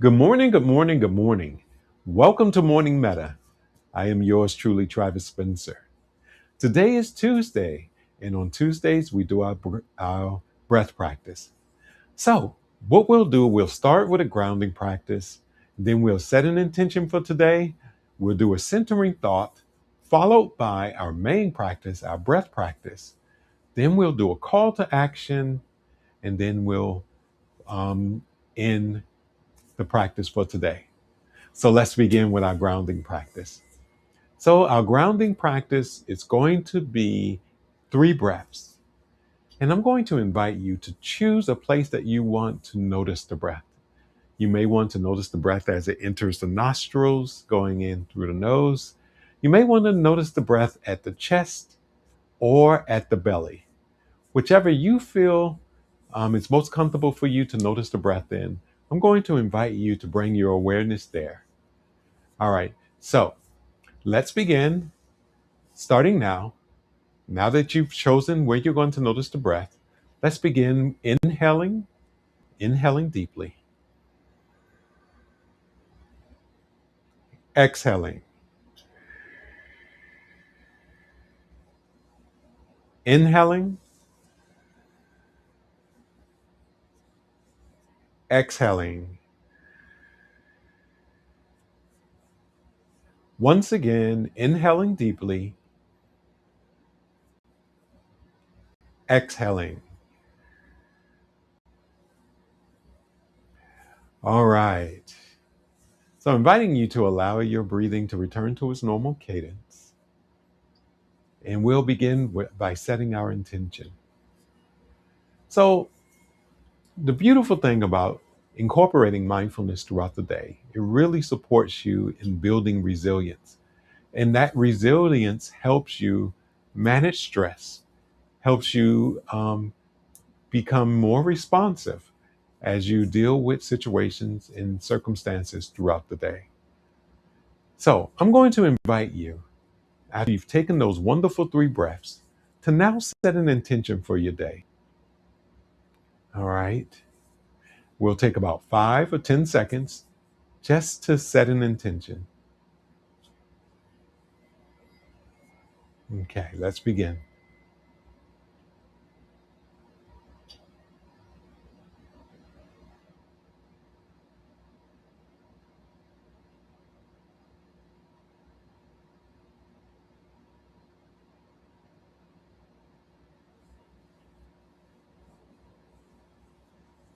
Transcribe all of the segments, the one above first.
Good morning, good morning, good morning. Welcome to Morning Meta. I am yours truly, Travis Spencer. Today is Tuesday, and on Tuesdays we do our breath practice. So, what we'll do, we'll start with a grounding practice, then we'll set an intention for today. We'll do a centering thought, followed by our main practice, our breath practice. Then we'll do a call to action, and then we'll end the practice for today. So let's begin with our grounding practice. So our grounding practice is going to be 3 breaths. And I'm going to invite you to choose a place that you want to notice the breath. You may want to notice the breath as it enters the nostrils, going in through the nose. You may want to notice the breath at the chest or at the belly. Whichever you feel is most comfortable for you to notice the breath in, I'm going to invite you to bring your awareness there. All right, so let's begin starting now. Now that you've chosen where you're going to notice the breath, let's begin inhaling deeply, exhaling, inhaling, exhaling. Once again, inhaling deeply, exhaling. All right. So, inviting you to allow your breathing to return to its normal cadence. And we'll begin by setting our intention. So, the beautiful thing about incorporating mindfulness throughout the day, it really supports you in building resilience. And that resilience helps you manage stress, helps you become more responsive as you deal with situations and circumstances throughout the day. So I'm going to invite you, after you've taken those wonderful 3 breaths, to now set an intention for your day. All right. We'll take about 5 or 10 seconds just to set an intention. Okay, let's begin.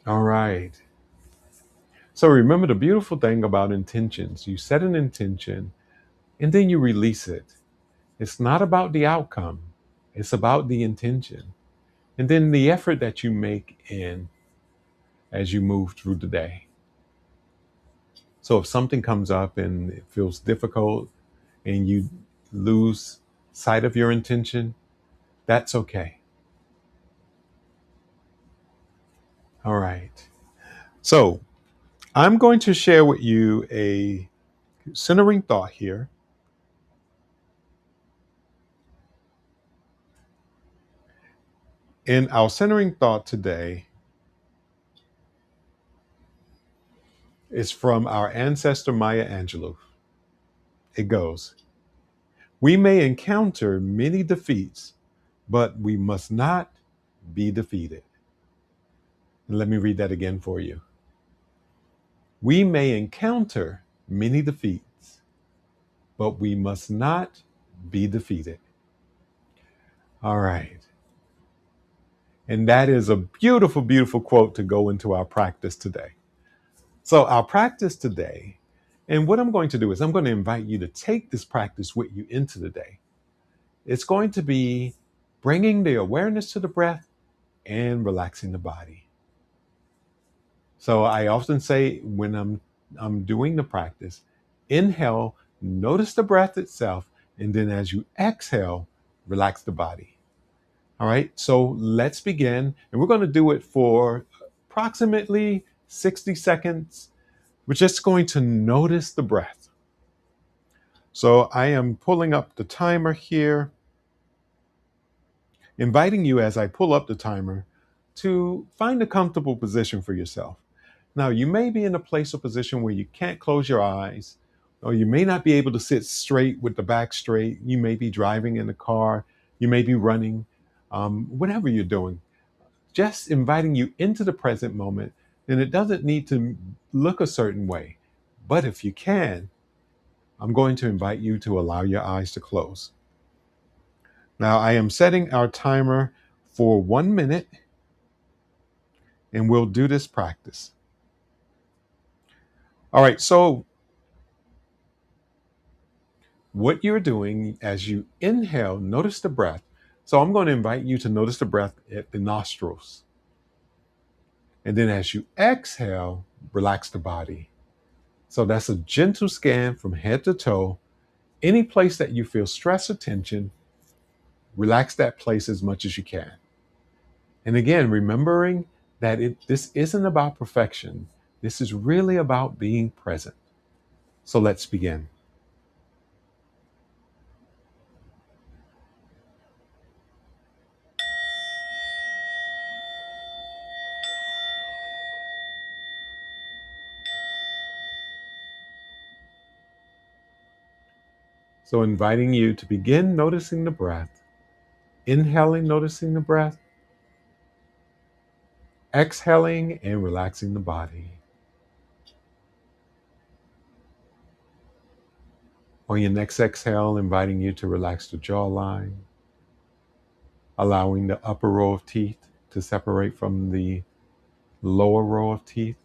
All right. So remember the beautiful thing about intentions. You set an intention and then you release it. It's not about the outcome, it's about the intention. And then the effort that you make in as you move through the day. So if something comes up and it feels difficult and you lose sight of your intention, that's okay. All right. So I'm going to share with you a centering thought here. And our centering thought today is from our ancestor Maya Angelou. It goes, "We may encounter many defeats, but we must not be defeated." And let me read that again for you. We may encounter many defeats, but we must not be defeated. All right. And that is a beautiful, beautiful quote to go into our practice today. So, our practice today, and what I'm going to do is I'm going to invite you to take this practice with you into the day. It's going to be bringing the awareness to the breath and relaxing the body. So I often say when I'm doing the practice, inhale, notice the breath itself, and then as you exhale, relax the body. All right, so let's begin. And we're going to do it for approximately 60 seconds. We're just going to notice the breath. So I am pulling up the timer here, inviting you as I pull up the timer to find a comfortable position for yourself. Now, you may be in a place or position where you can't close your eyes, or you may not be able to sit straight with the back straight. You may be driving in the car, you may be running, whatever you're doing. Just inviting you into the present moment, and it doesn't need to look a certain way. But if you can, I'm going to invite you to allow your eyes to close. Now, I am setting our timer for 1 minute, and we'll do this practice. All right, so what you're doing as you inhale, notice the breath. So I'm going to invite you to notice the breath at the nostrils. And then as you exhale, relax the body. So that's a gentle scan from head to toe. Any place that you feel stress or tension, relax that place as much as you can. And again, remembering that this isn't about perfection. This is really about being present. So let's begin. So inviting you to begin noticing the breath, inhaling, noticing the breath, exhaling and relaxing the body. On your next exhale, inviting you to relax the jawline, allowing the upper row of teeth to separate from the lower row of teeth.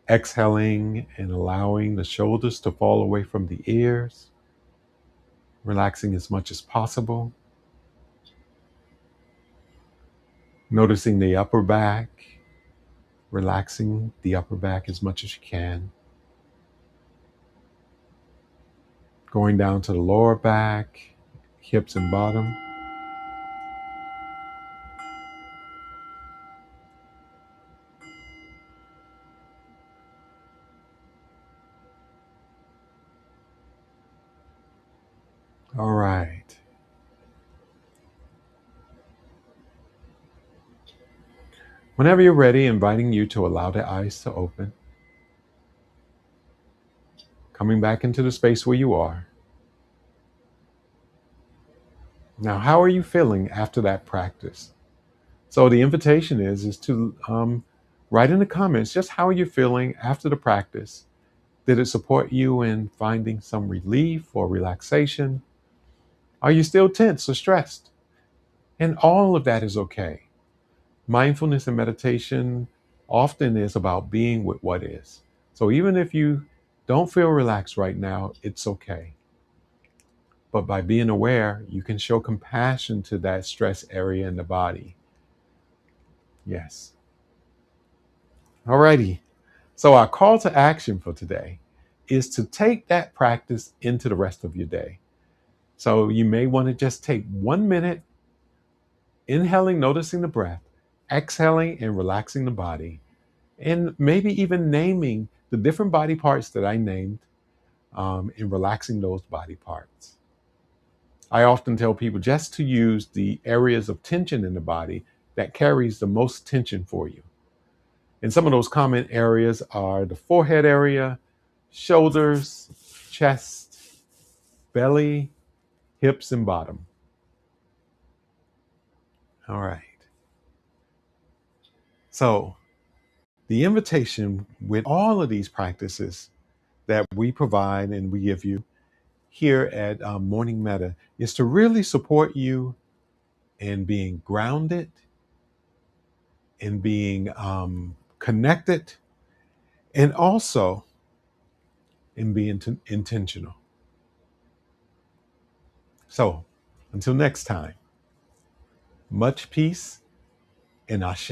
Exhaling and allowing the shoulders to fall away from the ears, relaxing as much as possible. Noticing the upper back, relaxing the upper back as much as you can. Going down to the lower back, hips and bottom. All right. Whenever you're ready, inviting you to allow the eyes to open. Coming back into the space where you are. Now, how are you feeling after that practice? So the invitation is to write in the comments just how you're feeling after the practice. Did it support you in finding some relief or relaxation? Are you still tense or stressed? And all of that is okay. Mindfulness and meditation often is about being with what is. So even if you don't feel relaxed right now, it's okay. But by being aware, you can show compassion to that stress area in the body. Yes. Alrighty. So our call to action for today is to take that practice into the rest of your day. So you may want to just take 1 minute, inhaling, noticing the breath, exhaling and relaxing the body, and maybe even naming the different body parts that I named, and relaxing those body parts. I often tell people just to use the areas of tension in the body that carries the most tension for you. And some of those common areas are the forehead area, shoulders, chest, belly, hips, and bottom. All right. So the invitation with all of these practices that we provide and we give you here at Morning Meta is to really support you in being grounded, in being connected, and also in being intentional. So until next time, much peace and ashe.